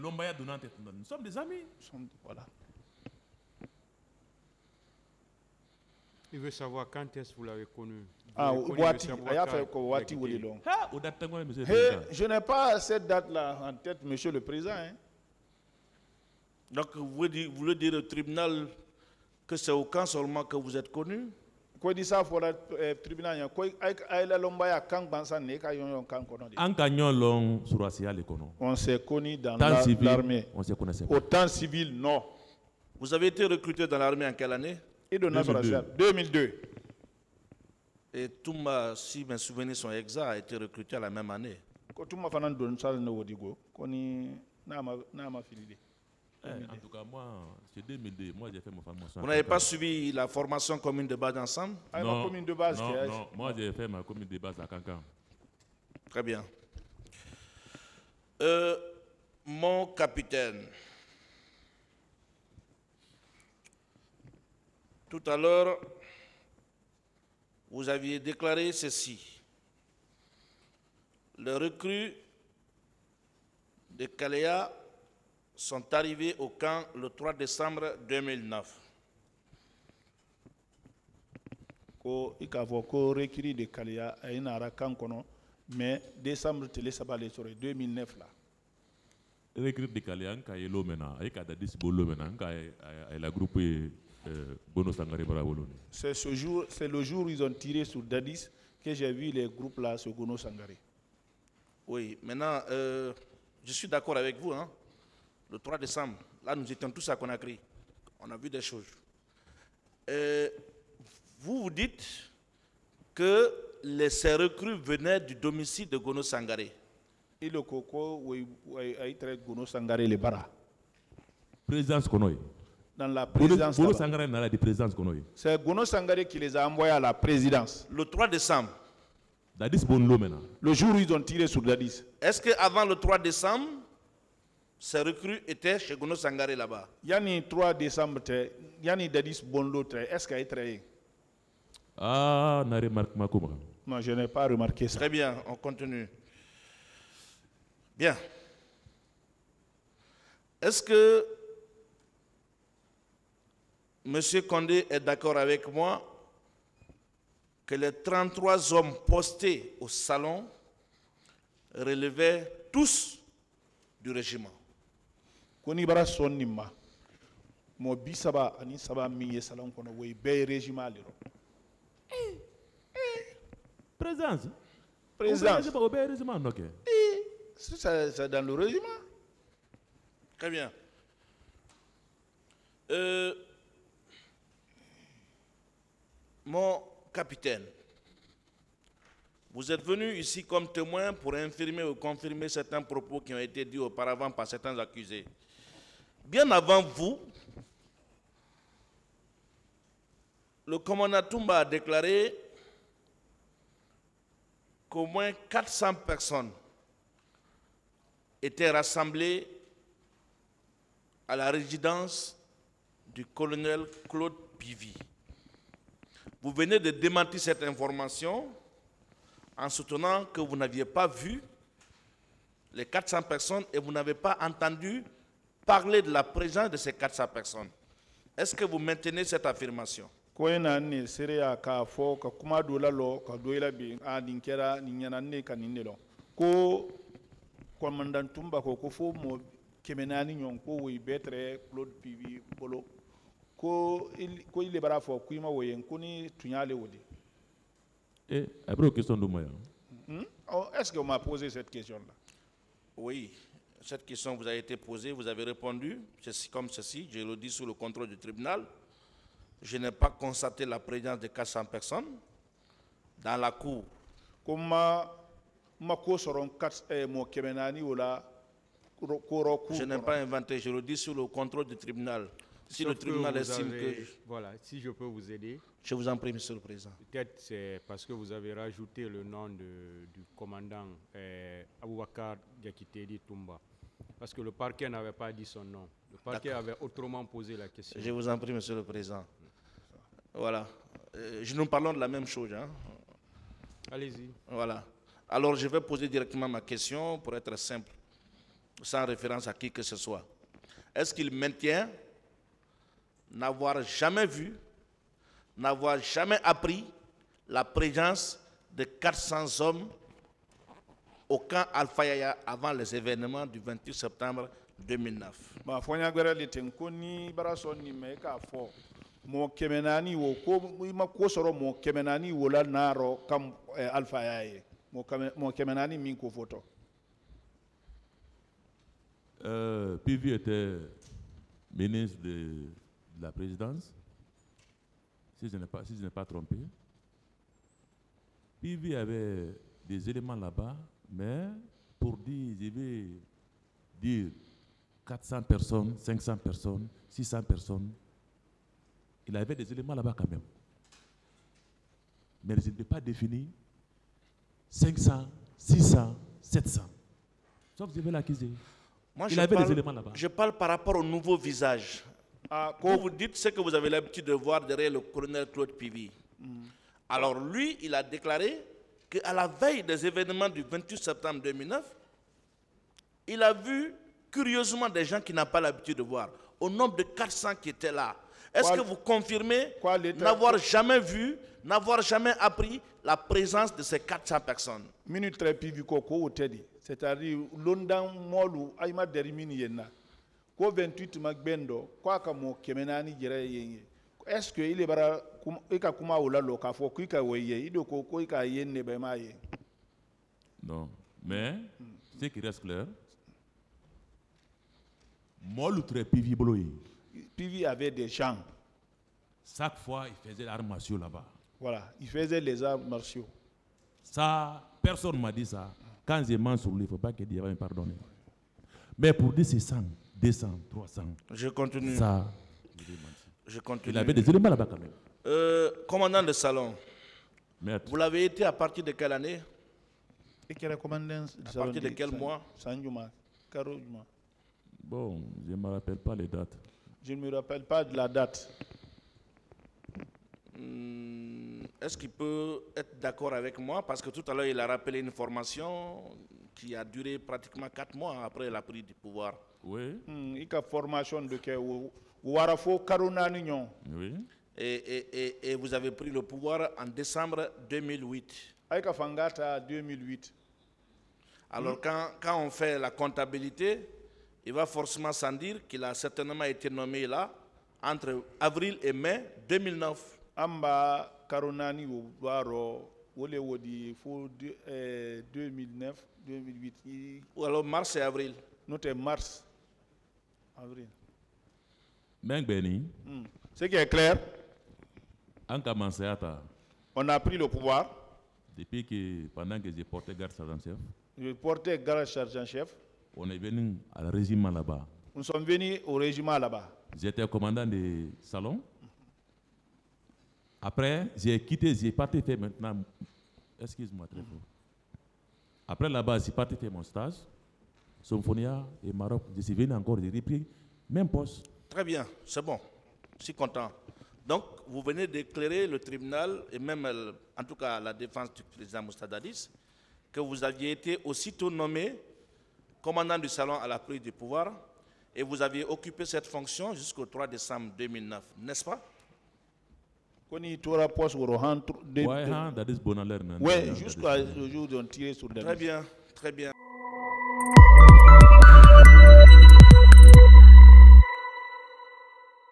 Lombaya Donant, nous sommes des amis. Voilà. Il veut savoir quand est-ce que vous l'avez connu. Je n'ai pas cette date-là en tête, monsieur le président. Hein. Donc, vous voulez dire au tribunal que c'est au camp seulement que vous êtes connu? On s'est connu dans l'armée. Au temps civil, non. Vous avez été recruté dans l'armée en quelle année? 2002. Et Toumba, si mes souvenirs sont exacts, a été recruté à la même année. En tout cas, moi, c'est 2002. Moi, j'ai fait ma formation. Vous n'avez pas suivi la formation commune de base ensemble? Non, non, moi, j'ai fait ma commune de base à Cancan. Très bien. Mon capitaine, tout à l'heure, vous aviez déclaré ceci. Les recrues de Kalea sont arrivés au camp le 3 décembre 2009. Mais décembre 2009 là. Recrue de Kalea, quand il est là maintenant, il y a des bolo maintenant, quand il a groupé Bono Sangare Barabolone. C'est le jour où ils ont tiré sur Dadis que j'ai vu les groupes là sur Bono Sangare. Oui, maintenant, je suis d'accord avec vous, hein. Le 3 décembre, là nous étions tous à Conakry. On a vu des choses. Vous dites que ces recrues venaient du domicile de Gono Sangare. Et le coco, il traite Gono Sangare les bara. Présidence Konoy. Dans la présidence. Gono Sangare n'a la présidence Konoy. C'est Gono Sangare qui les a envoyés à la présidence. Le 3 décembre. Dadis Bonlo maintenant. Le jour où ils ont tiré sur Dadis. Est-ce qu'avant le 3 décembre, ces recrues étaient chez Gono Sangare là-bas? Yani 3 décembre, Yani Dadis Bonlo, est-ce qu'il a été? Ah, n'a remarqué ma comment? Non, je n'ai pas remarqué ça. Très bien, on continue. Bien. Est-ce que M. Condé est d'accord avec moi que les 33 hommes postés au salon relevaient tous du régiment? Konibara Sonima, mo bisaba ani saba miye salon kono wey be régiment liro. Présence. Présence. C'est dans le régiment. Très bien. Mon capitaine, vous êtes venu ici comme témoin pour infirmer ou confirmer certains propos qui ont été dits auparavant par certains accusés. Bien avant vous, le commandant Toumba a déclaré qu'au moins 400 personnes étaient rassemblées à la résidence du colonel Claude Pivy. Vous venez de démentir cette information en soutenant que vous n'aviez pas vu les 400 personnes et vous n'avez pas entendu parler de la présence de ces 400 personnes. Est-ce que vous maintenez cette affirmation? Ko ena ne sereya ka fo ka kuma do la lo ka do ila bi a dinkera ni nyana ne ka ni lo ko commandant Toumba ko fo mo kemenani nyon ko we betre Claude Pivy bolo ko il bara fo kuima woyen ko ni tunyale wodi. Et après question de moi. Est-ce que vous m'avez posé cette question là? Oui, cette question vous a été posée, vous avez répondu ceci comme ceci, je le dis sous le contrôle du tribunal. Je n'ai pas constaté la présence de 400 personnes dans la cour. Je n'ai pas inventé, je le dis sous le contrôle du tribunal. Si le tribunal estime que... Voilà, si je peux vous aider. Je vous en prie, Monsieur le Président. Peut-être c'est parce que vous avez rajouté le nom du commandant Aboubakar Diakité Toumba. Parce que le parquet n'avait pas dit son nom. Le parquet avait autrement posé la question. Je vous en prie, Monsieur le Président. Voilà. Nous parlons de la même chose. Hein. Allez-y. Voilà. Alors, je vais poser directement ma question pour être simple. sans référence à qui que ce soit. Est-ce qu'il maintient n'avoir jamais vu, n'avoir jamais appris la présence de 400 hommes au camp Alpha Yaya avant les événements du 28 septembre 2009? Ma fonya gwera le tenko ni baraso ni me ka fo mo kemenani wo ko ma ko soro mo kemenani wo la naro kam Alpha Yaya mo kemenani min ko photo. PV était ministre de la présidence, si je n'ai pas trompé. PV avait des éléments là-bas, mais pour dire, je vais dire 400 personnes, 500 personnes, 600 personnes, il avait des éléments là-bas quand même. Mais il n'était pas défini 500, 600, 700. Sauf que je vais l'accuser. Moi, il avait des éléments là-bas. Je parle par rapport au nouveau visage. Quand vous dites ce que vous avez l'habitude de voir derrière le colonel Claude Pivy. Alors lui, il a déclaré qu'à la veille des événements du 28 septembre 2009, il a vu curieusement des gens qu'il n'a pas l'habitude de voir, au nombre de 400 qui étaient là. Est-ce que vous confirmez n'avoir jamais vu, n'avoir jamais appris la présence de ces 400 personnes? Minute très Pivy koko otedi. C'est-à-dire London molu ayma derimini yenna. Ko 28 magbendo kwa kamo kemenani jere yenye. Est-ce que il est bara ika kuma ola lo ka fo kuika weye ido ko ika yenne be maye? Non, mais ce qui reste clair, Molutre Pivy Boloyi. Pivy avait des gens. Chaque fois, il faisait l'arme martiaux là-bas. Voilà, il faisait les arts martiaux. Ça, personne ne m'a dit ça. Quand je mens sur lui, il ne faut pas que Dieu va me pardonner. Mais pour dire c'est 100, 200, 300. Je continue. Ça, je continue. il avait des éléments là-bas quand même. Commandant de salon, Maître. vous l'avez été à partir de quelle année? Et quel commandant À partir de quel mois? Sanjuma, Karojuma. Bon, je ne me rappelle pas les dates. Je ne me rappelle pas de la date. Est-ce qu'il peut être d'accord avec moi? Parce que tout à l'heure, il a rappelé une formation qui a duré pratiquement 4 mois après la prise du pouvoir. Oui. Il y a formation de que Warafo Karunani Nyon. Oui. Et vous avez pris le pouvoir en décembre 2008. Aïka Fangata 2008. Alors quand on fait la comptabilité, il va forcément sans dire qu'il a certainement été nommé là entre avril et mai 2009. Amba Karunani Waro Wole Wodi pour 2009, 2008. Ou alors mars et avril. Noté mars, avril. Bengbeni, Ce qui est clair, en commençant on a pris le pouvoir. depuis que, pendant que j'ai porté garde sergent-chef, Je portais garde sergent-chef. on est venu à le régiment là-bas. Nous sommes venus au régiment là-bas. J'étais commandant de salon. Après, j'ai quitté, j'ai parti faire maintenant. Excuse-moi très fort. Après là-bas, j'ai parti faire mon stage. Symphonia et Maroc. Je suis venu encore, j'ai repris même poste. Très bien, c'est bon. Je suis content. Donc, vous venez d'éclairer le tribunal et même, en tout cas, la défense du président Moustadadis, que vous aviez été aussitôt nommé commandant du salon à la prise du pouvoir et vous aviez occupé cette fonction jusqu'au 3 décembre 2009, n'est-ce pas? Koni tora poste au Rohan. Ouais, hein, that is bon à l'air, non? Ouais, jusqu'au jour où on tirait sur Très bien, très bien.